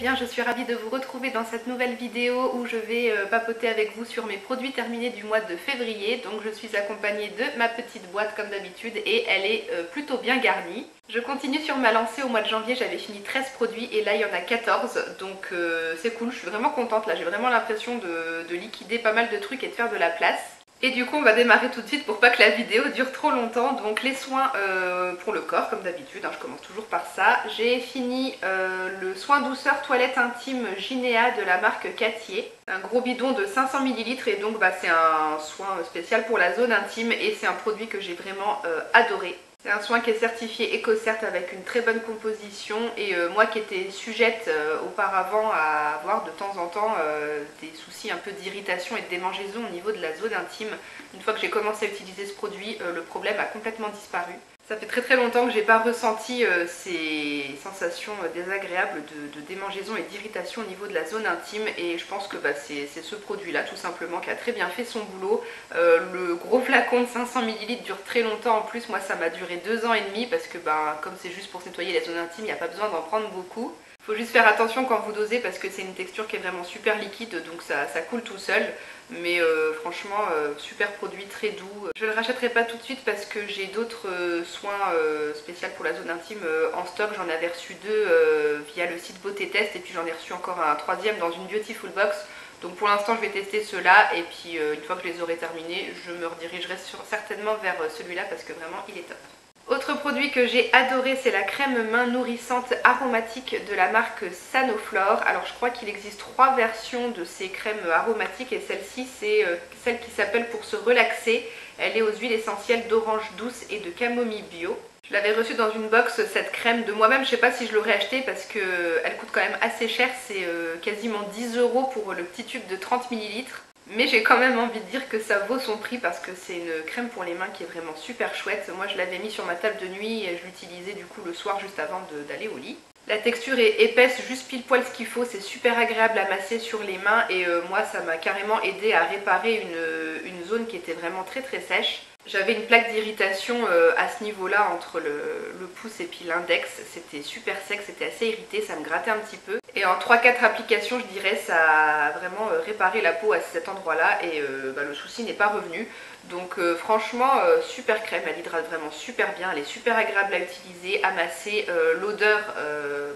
bien, je suis ravie de vous retrouver dans cette nouvelle vidéo où je vais papoter avec vous sur mes produits terminés du mois de février. Donc je suis accompagnée de ma petite boîte comme d'habitude et elle est plutôt bien garnie. Je continue sur ma lancée. Au mois de janvier j'avais fini 13 produits et là il y en a 14, donc c'est cool, je suis vraiment contente. Là j'ai vraiment l'impression de liquider pas mal de trucs et de faire de la place. Et du coup on va démarrer tout de suite pour pas que la vidéo dure trop longtemps. Donc les soins pour le corps comme d'habitude, hein, je commence toujours par ça. J'ai fini le soin douceur toilette intime Ginea de la marque Cattier. Un gros bidon de 500 ml et donc c'est un soin spécial pour la zone intime et c'est un produit que j'ai vraiment adoré. C'est un soin qui est certifié EcoCert avec une très bonne composition et moi qui étais sujette auparavant à avoir de temps en temps des soucis un peu d'irritation et de démangeaison au niveau de la zone intime, une fois que j'ai commencé à utiliser ce produit, le problème a complètement disparu. Ça fait très longtemps que j'ai pas ressenti ces sensations désagréables de démangeaison et d'irritation au niveau de la zone intime et je pense que c'est ce produit là tout simplement qui a très bien fait son boulot. Le gros flacon de 500 ml dure très longtemps en plus, moi ça m'a duré 2 ans et demi parce que comme c'est juste pour nettoyer la zone intime, il n'y a pas besoin d'en prendre beaucoup. Il faut juste faire attention quand vous dosez parce que c'est une texture qui est vraiment super liquide donc ça coule tout seul. Mais franchement super produit, très doux. Je ne le rachèterai pas tout de suite parce que j'ai d'autres soins spéciaux pour la zone intime en stock. J'en avais reçu 2 via le site Beauté Test et puis j'en ai reçu encore un 3e dans une Beautiful Box. Donc pour l'instant je vais tester ceux-là et puis une fois que je les aurai terminés je me redirigerai certainement vers celui-là parce que vraiment il est top. Autre produit que j'ai adoré, c'est la crème main nourrissante aromatique de la marque Sanoflore. Alors je crois qu'il existe 3 versions de ces crèmes aromatiques et celle-ci c'est celle qui s'appelle Pour se relaxer. Elle est aux huiles essentielles d'orange douce et de camomille bio. Je l'avais reçue dans une box cette crème de moi-même, je sais pas si je l'aurais achetée parce qu'elle coûte quand même assez cher, c'est quasiment 10 € pour le petit tube de 30 ml. Mais j'ai quand même envie de dire que ça vaut son prix parce que c'est une crème pour les mains qui est vraiment super chouette. Moi je l'avais mis sur ma table de nuit et je l'utilisais du coup le soir juste avant d'aller au lit. La texture est épaisse, juste pile poil ce qu'il faut, c'est super agréable à masser sur les mains et moi ça m'a carrément aidé à réparer une zone qui était vraiment très sèche. J'avais une plaque d'irritation à ce niveau-là entre le pouce et puis l'index, c'était super sec, c'était assez irrité, ça me grattait un petit peu. Et en 3-4 applications, je dirais, ça a vraiment réparé la peau à cet endroit-là et le souci n'est pas revenu. Donc franchement, super crème, elle hydrate vraiment super bien, elle est super agréable à utiliser, à masser. L'odeur,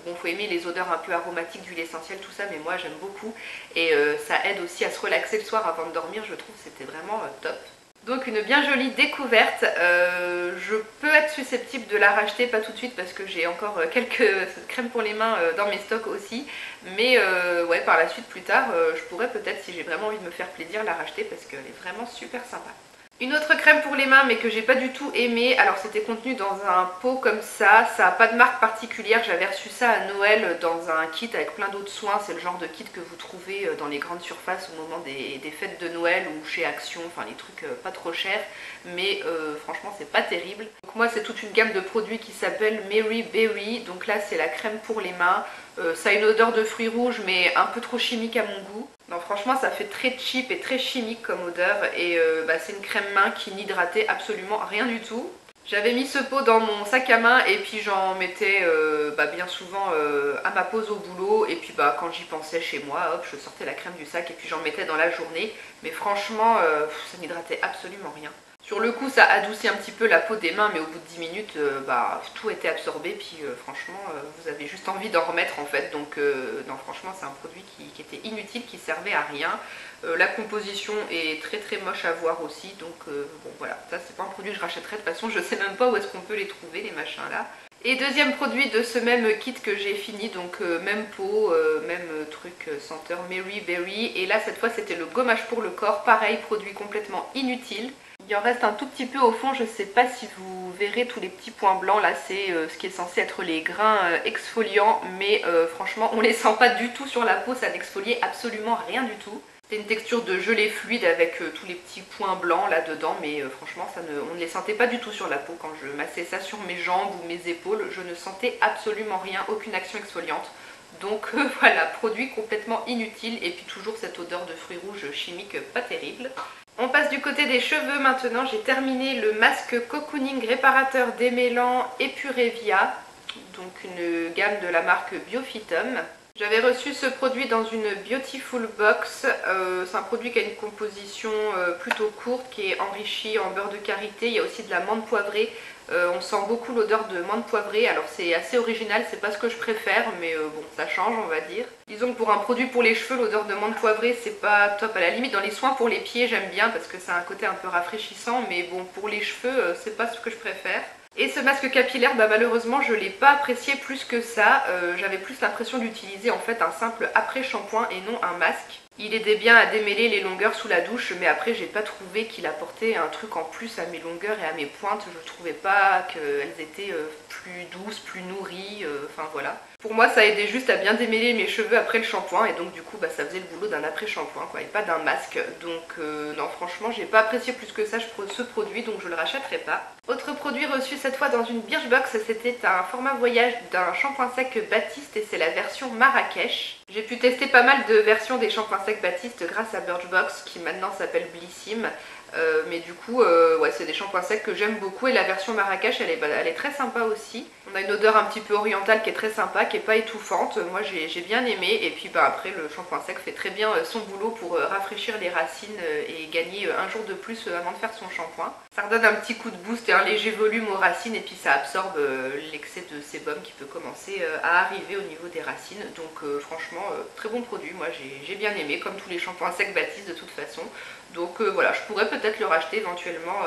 bon faut aimer les odeurs un peu aromatiques d'huile essentielle, tout ça, mais moi j'aime beaucoup. Et ça aide aussi à se relaxer le soir avant de dormir, je trouve que c'était vraiment top. Donc une bien jolie découverte, je peux être susceptible de la racheter, pas tout de suite parce que j'ai encore quelques crèmes pour les mains dans mes stocks aussi. Mais ouais, par la suite plus tard, je pourrais peut-être si j'ai vraiment envie de me faire plaisir la racheter parce qu'elle est vraiment super sympa. Une autre crème pour les mains mais que j'ai pas du tout aimé, alors c'était contenu dans un pot comme ça n'a pas de marque particulière, j'avais reçu ça à Noël dans un kit avec plein d'autres soins, c'est le genre de kit que vous trouvez dans les grandes surfaces au moment des fêtes de Noël ou chez Action, enfin les trucs pas trop chers, mais franchement c'est pas terrible. Donc moi c'est toute une gamme de produits qui s'appelle Mary Berry, donc là c'est la crème pour les mains, ça a une odeur de fruits rouges mais un peu trop chimique à mon goût. Non franchement ça fait très cheap et très chimique comme odeur et c'est une crème main qui n'hydratait absolument rien du tout. J'avais mis ce pot dans mon sac à main et puis j'en mettais bien souvent à ma pause au boulot et puis quand j'y pensais chez moi, hop je sortais la crème du sac et puis j'en mettais dans la journée. Mais franchement ça n'hydratait absolument rien. Sur le coup ça adoucit un petit peu la peau des mains mais au bout de 10 minutes tout était absorbé puis franchement vous avez juste envie d'en remettre en fait. Donc non franchement c'est un produit qui était inutile, qui servait à rien. La composition est très moche à voir aussi donc bon voilà, ça c'est pas un produit que je rachèterai de toute façon, je sais même pas où est-ce qu'on peut les trouver les machins là. Et deuxième produit de ce même kit que j'ai fini, donc même peau, même truc senteur Mary Berry. Et là cette fois c'était le gommage pour le corps, pareil produit complètement inutile. Il en reste un tout petit peu au fond, je ne sais pas si vous verrez tous les petits points blancs là, c'est ce qui est censé être les grains exfoliants, mais franchement on les sent pas du tout sur la peau, ça n'exfoliait absolument rien du tout. C'est une texture de gelée fluide avec tous les petits points blancs là dedans, mais franchement on ne les sentait pas du tout sur la peau. Quand je massais ça sur mes jambes ou mes épaules, je ne sentais absolument rien, aucune action exfoliante. Donc voilà, produit complètement inutile et puis toujours cette odeur de fruits rouges chimiques pas terrible. On passe du côté des cheveux maintenant, j'ai terminé le masque cocooning réparateur démêlant Epurevia, donc une gamme de la marque Biophytum. J'avais reçu ce produit dans une Beautiful Box. C'est un produit qui a une composition plutôt courte, qui est enrichi en beurre de karité. Il y a aussi de la menthe poivrée. On sent beaucoup l'odeur de menthe poivrée. Alors c'est assez original, c'est pas ce que je préfère, mais bon, ça change on va dire. Disons que pour un produit pour les cheveux, l'odeur de menthe poivrée c'est pas top. À la limite dans les soins pour les pieds j'aime bien parce que ça a un côté un peu rafraîchissant, mais bon pour les cheveux c'est pas ce que je préfère. Et ce masque capillaire, malheureusement je l'ai pas apprécié plus que ça. J'avais plus l'impression d'utiliser en fait un simple après-shampoing et non un masque. Il aidait bien à démêler les longueurs sous la douche, mais après j'ai pas trouvé qu'il apportait un truc en plus à mes longueurs et à mes pointes. Je trouvais pas qu'elles étaient plus douces, plus nourries, enfin voilà. Pour moi ça aidait juste à bien démêler mes cheveux après le shampoing et donc du coup ça faisait le boulot d'un après-shampoing quoi, et pas d'un masque. Donc non franchement j'ai pas apprécié plus que ça ce produit, donc je le rachèterai pas. Autre produit reçu cette fois dans une Birchbox, c'était un format voyage d'un shampoing sec Baptiste et c'est la version Marrakech. J'ai pu tester pas mal de versions des shampoings secs Baptiste grâce à Birchbox qui maintenant s'appelle Blissim. Mais du coup, ouais, c'est des shampoings secs que j'aime beaucoup et la version Marrakech elle est très sympa aussi. On a une odeur un petit peu orientale qui est très sympa, qui est pas étouffante. Moi j'ai bien aimé et puis après le shampoing sec fait très bien son boulot pour rafraîchir les racines et gagner un jour de plus avant de faire son shampoing. Ça redonne un petit coup de boost et un léger volume aux racines et puis ça absorbe l'excès de sébum qui peut commencer à arriver au niveau des racines. Donc franchement très bon produit, moi j'ai bien aimé comme tous les shampoings secs Baptiste de toute façon. Donc voilà, je pourrais peut-être le racheter éventuellement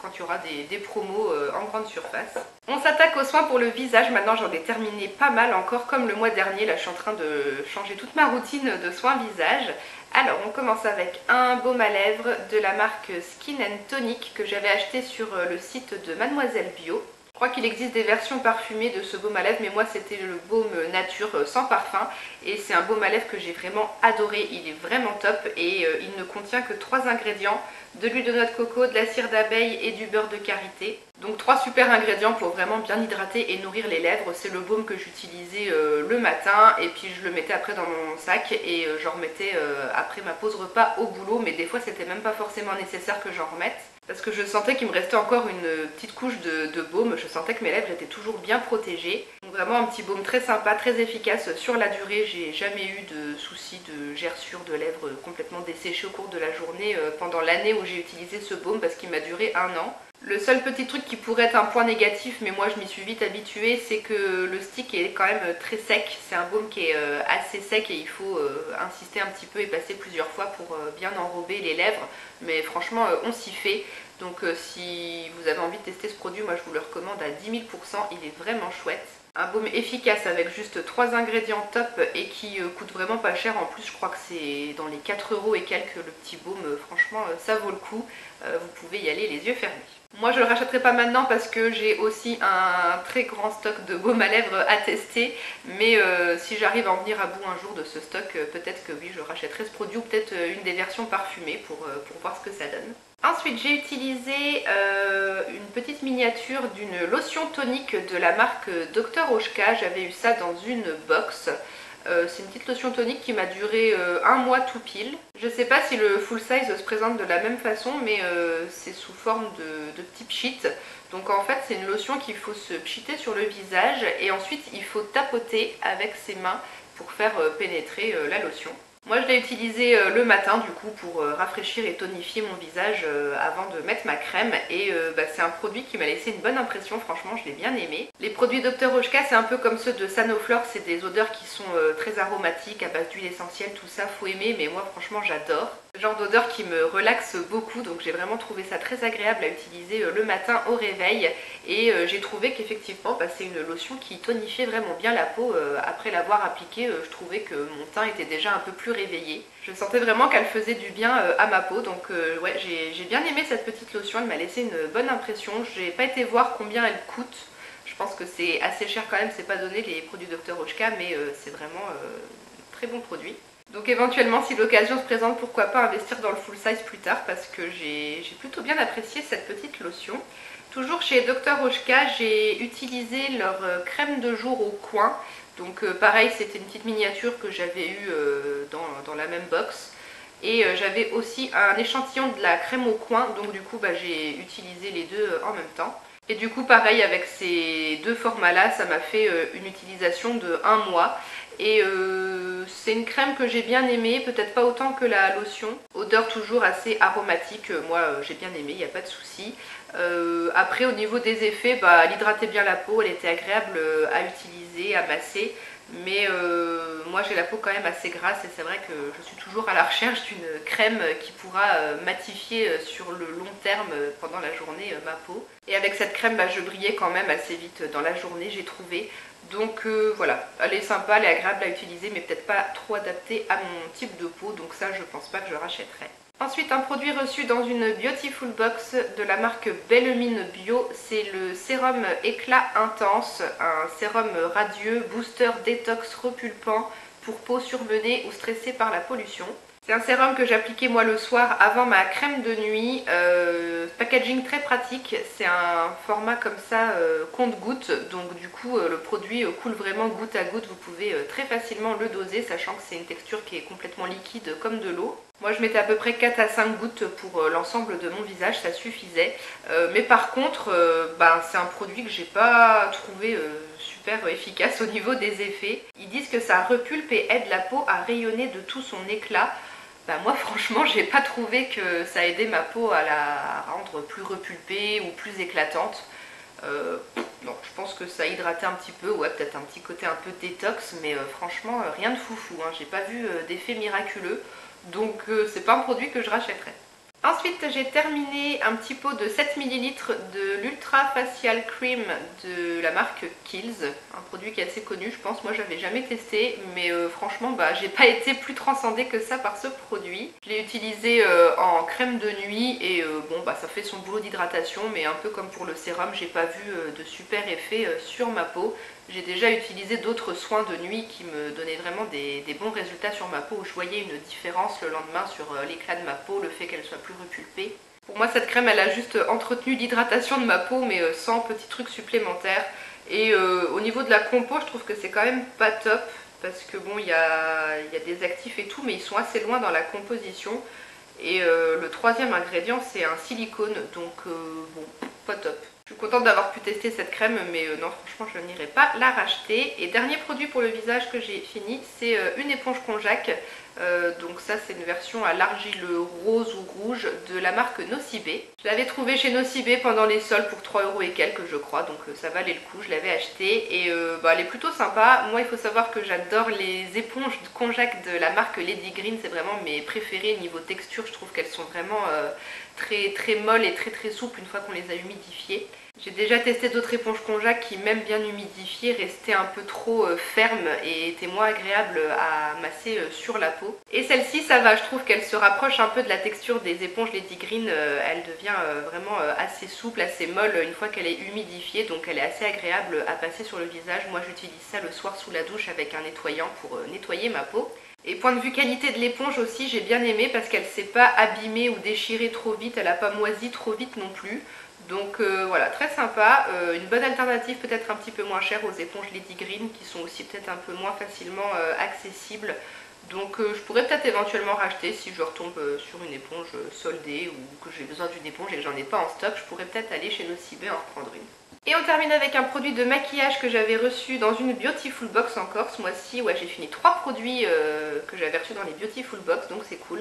quand il y aura des promos en grande surface. On s'attaque aux soins pour le visage. Maintenant j'en ai terminé pas mal encore comme le mois dernier. Là je suis en train de changer toute ma routine de soins visage. Alors on commence avec un baume à lèvres de la marque Skin Tonic que j'avais acheté sur le site de Mademoiselle Bio. Je crois qu'il existe des versions parfumées de ce baume à lèvres, mais moi c'était le baume nature sans parfum et c'est un baume à lèvres que j'ai vraiment adoré. Il est vraiment top et il ne contient que 3 ingrédients, de l'huile de noix de coco, de la cire d'abeille et du beurre de karité. Donc 3 super ingrédients pour vraiment bien hydrater et nourrir les lèvres. C'est le baume que j'utilisais le matin et puis je le mettais après dans mon sac et j'en remettais après ma pause repas au boulot, mais des fois c'était même pas forcément nécessaire que j'en remette. Parce que je sentais qu'il me restait encore une petite couche de baume, je sentais que mes lèvres étaient toujours bien protégées. Donc vraiment un petit baume très sympa, très efficace sur la durée. J'ai jamais eu de soucis de gerçure de lèvres complètement desséchées au cours de la journée pendant l'année où j'ai utilisé ce baume parce qu'il m'a duré 1 an. Le seul petit truc qui pourrait être un point négatif, mais moi je m'y suis vite habituée, c'est que le stick est quand même très sec. C'est un baume qui est assez sec et il faut insister un petit peu et passer plusieurs fois pour bien enrober les lèvres. Mais franchement on s'y fait. Donc si vous avez envie de tester ce produit, moi je vous le recommande à 10 000%, il est vraiment chouette. Un baume efficace avec juste 3 ingrédients top et qui coûte vraiment pas cher. En plus je crois que c'est dans les 4 € et quelques le petit baume. Franchement ça vaut le coup, vous pouvez y aller les yeux fermés. Moi je le rachèterai pas maintenant parce que j'ai aussi un très grand stock de baume à lèvres à tester. Mais si j'arrive à en venir à bout un jour de ce stock, peut-être que oui je rachèterai ce produit ou peut-être une des versions parfumées pour voir ce que ça donne. Ensuite j'ai utilisé une petite miniature d'une lotion tonique de la marque Dr Oshka. J'avais eu ça dans une box. C'est une petite lotion tonique qui m'a duré 1 mois tout pile. Je sais pas si le full size se présente de la même façon, mais c'est sous forme de petits pchits. Donc en fait c'est une lotion qu'il faut se pchiter sur le visage et ensuite il faut tapoter avec ses mains pour faire pénétrer la lotion. Moi je l'ai utilisé le matin du coup pour rafraîchir et tonifier mon visage avant de mettre ma crème et c'est un produit qui m'a laissé une bonne impression, franchement je l'ai bien aimé. Les produits Dr Oshka c'est un peu comme ceux de Sanoflore, c'est des odeurs qui sont très aromatiques à base d'huile essentielle, tout ça faut aimer, mais moi franchement j'adore. Ce genre d'odeur qui me relaxe beaucoup, donc j'ai vraiment trouvé ça très agréable à utiliser le matin au réveil et j'ai trouvé qu'effectivement c'est une lotion qui tonifiait vraiment bien la peau. Après l'avoir appliquée, je trouvais que mon teint était déjà un peu plus réveillé. Je sentais vraiment qu'elle faisait du bien à ma peau, donc ouais j'ai bien aimé cette petite lotion, elle m'a laissé une bonne impression. J'ai pas été voir combien elle coûte, je pense que c'est assez cher quand même, c'est pas donné les produits Dr Oshka, mais c'est vraiment très bon produit. Donc éventuellement si l'occasion se présente, pourquoi pas investir dans le full size plus tard parce que j'ai plutôt bien apprécié cette petite lotion. Toujours chez Dr Oshka, j'ai utilisé leur crème de jour au coin. Donc pareil, c'était une petite miniature que j'avais eue dans la même box. Et j'avais aussi un échantillon de la crème au coin, donc du coup j'ai utilisé les deux en même temps. Et du coup pareil avec ces deux formats là, ça m'a fait une utilisation de 1 mois. Et c'est une crème que j'ai bien aimée, peut-être pas autant que la lotion. Odeur toujours assez aromatique, moi j'ai bien aimé, il n'y a pas de souci. Après au niveau des effets, bah, elle hydratait bien la peau, elle était agréable à utiliser, à masser. Mais moi j'ai la peau quand même assez grasse et c'est vrai que je suis toujours à la recherche d'une crème qui pourra matifier sur le long terme pendant la journée ma peau. Et avec cette crème bah, je brillais quand même assez vite dans la journée, j'ai trouvé. Donc voilà, elle est sympa, elle est agréable à utiliser mais peut-être pas trop adaptée à mon type de peau, donc ça je pense pas que je rachèterai. Ensuite un produit reçu dans une Beautiful Box de la marque Bellemine Bio, c'est le sérum éclat intense, un sérum radieux, booster, détox, repulpant pour peau surmenée ou stressée par la pollution. C'est un sérum que j'appliquais moi le soir avant ma crème de nuit, packaging très pratique, c'est un format comme ça compte-gouttes, donc du coup le produit coule vraiment goutte à goutte, vous pouvez très facilement le doser, sachant que c'est une texture qui est complètement liquide comme de l'eau. Moi je mettais à peu près 4 à 5 gouttes pour l'ensemble de mon visage, ça suffisait. Mais par contre, c'est un produit que j'ai pas trouvé super efficace au niveau des effets. Ils disent que ça repulpe et aide la peau à rayonner de tout son éclat. Bah moi franchement j'ai pas trouvé que ça aidait ma peau à la rendre plus repulpée ou plus éclatante. Non, je pense que ça hydratait un petit peu, ouais peut-être un petit côté un peu détox, mais franchement rien de foufou, hein. J'ai pas vu d'effet miraculeux, donc c'est pas un produit que je rachèterais. Ensuite j'ai terminé un petit pot de 7 ml de l'Ultra Facial Cream de la marque Kiehl's, un produit qui est assez connu je pense, moi j'avais jamais testé mais franchement j'ai pas été plus transcendée que ça par ce produit. Je l'ai utilisé en crème de nuit et ça fait son boulot d'hydratation mais un peu comme pour le sérum, j'ai pas vu de super effet sur ma peau. J'ai déjà utilisé d'autres soins de nuit qui me donnaient vraiment des bons résultats sur ma peau où je voyais une différence le lendemain sur l'éclat de ma peau, le fait qu'elle soit plus repulpée. Pour moi cette crème elle a juste entretenu l'hydratation de ma peau mais sans petits trucs supplémentaires. Et au niveau de la compo je trouve que c'est quand même pas top parce que bon il y a des actifs et tout mais ils sont assez loin dans la composition. Et le troisième ingrédient c'est un silicone donc bon pas top. Je suis contente d'avoir pu tester cette crème mais non franchement je n'irai pas la racheter. Et dernier produit pour le visage que j'ai fini, c'est une éponge konjac. Donc ça c'est une version à l'argile rose ou rouge de la marque Nocibé. Je l'avais trouvé chez Nocibé pendant les soldes pour 3 € et quelques je crois, donc ça valait le coup, je l'avais acheté et elle est plutôt sympa. Moi il faut savoir que j'adore les éponges konjac de la marque Lady Green, c'est vraiment mes préférées niveau texture, je trouve qu'elles sont vraiment très molles et très souples une fois qu'on les a humidifiées. J'ai déjà testé d'autres éponges konjac qui, même bien humidifiées, restaient un peu trop fermes et étaient moins agréables à masser sur la peau. Et celle-ci, ça va, je trouve qu'elle se rapproche un peu de la texture des éponges Lady Green. Elle devient vraiment assez souple, assez molle une fois qu'elle est humidifiée, donc elle est assez agréable à passer sur le visage. Moi, j'utilise ça le soir sous la douche avec un nettoyant pour nettoyer ma peau. Et point de vue qualité de l'éponge aussi, j'ai bien aimé parce qu'elle ne s'est pas abîmée ou déchirée trop vite, elle n'a pas moisi trop vite non plus. Donc voilà, très sympa, une bonne alternative peut-être un petit peu moins chère aux éponges Lady Green qui sont aussi peut-être un peu moins facilement accessibles. Donc je pourrais peut-être éventuellement racheter si je retombe sur une éponge soldée ou que j'ai besoin d'une éponge et que j'en ai pas en stock, je pourrais peut-être aller chez Nocibé en reprendre une. Et on termine avec un produit de maquillage que j'avais reçu dans une Beautiful Box encore ce mois-ci. Ouais, j'ai fini 3 produits que j'avais reçus dans les Beautiful Box, donc c'est cool.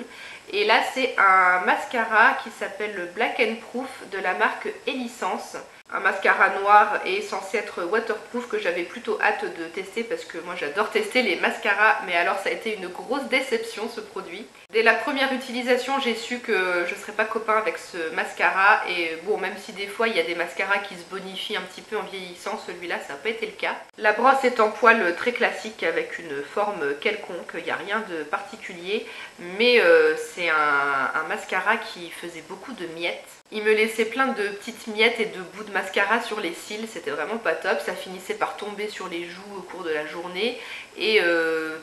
Et là, c'est un mascara qui s'appelle le Black and Proof de la marque Elisance. Un mascara noir et censé être waterproof que j'avais plutôt hâte de tester parce que moi j'adore tester les mascaras, mais alors ça a été une grosse déception ce produit. Dès la première utilisation j'ai su que je ne serais pas copain avec ce mascara et bon, même si des fois il y a des mascaras qui se bonifient un petit peu en vieillissant, celui-là ça n'a pas été le cas. La brosse est en poil très classique avec une forme quelconque, il n'y a rien de particulier, mais c'est un mascara qui faisait beaucoup de miettes. Il me laissait plein de petites miettes et de bouts de mascara sur les cils, c'était vraiment pas top, ça finissait par tomber sur les joues au cours de la journée et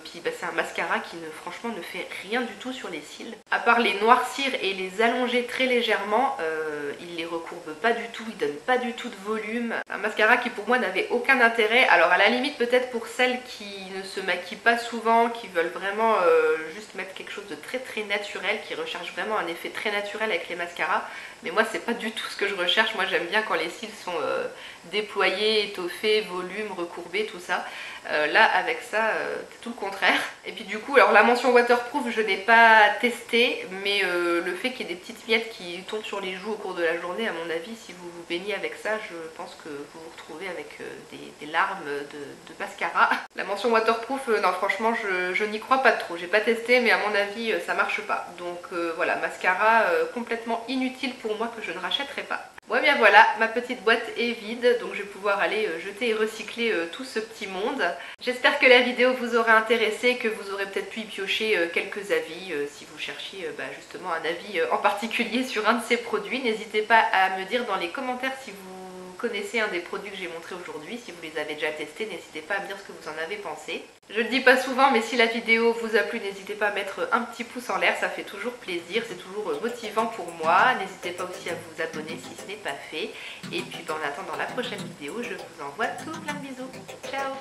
puis c'est un mascara qui franchement ne fait rien du tout sur les cils. À part les noircir et les allonger très légèrement, il les recourbe pas du tout, il donne pas du tout de volume. Un mascara qui pour moi n'avait aucun intérêt, alors à la limite peut-être pour celles qui ne se maquillent pas souvent, qui veulent vraiment juste mettre quelque chose de très naturel, qui recherchent vraiment un effet très naturel avec les mascaras, mais moi c'est pas du tout ce que je recherche. Moi j'aime bien quand les cils sont déployés, étoffés, volume, recourbés, tout ça. Là avec ça c'est tout le contraire. Et puis du coup, alors la mention waterproof je n'ai pas testé, mais le fait qu'il y ait des petites miettes qui tombent sur les joues au cours de la journée, à mon avis si vous vous baignez avec ça, je pense que vous vous retrouvez avec des larmes de mascara. La mention waterproof, non franchement je n'y crois pas trop. J'ai pas testé, mais à mon avis ça marche pas. Donc voilà, mascara complètement inutile pour moi, que je ne rachèterai pas. Bon, et bien voilà, ma petite boîte est vide, donc je vais pouvoir aller jeter et recycler tout ce petit monde. J'espère que la vidéo vous aura intéressé, que vous aurez peut-être pu y piocher quelques avis si vous cherchiez justement un avis en particulier sur un de ces produits. N'hésitez pas à me dire dans les commentaires si vous connaissez un des produits que j'ai montré aujourd'hui, si vous les avez déjà testés, n'hésitez pas à me dire ce que vous en avez pensé. Je le dis pas souvent, mais si la vidéo vous a plu, n'hésitez pas à mettre un petit pouce en l'air, ça fait toujours plaisir, c'est toujours motivant pour moi. N'hésitez pas aussi à vous abonner si ce n'est pas fait. Et puis en attendant la prochaine vidéo, je vous envoie tout plein de bisous. Ciao!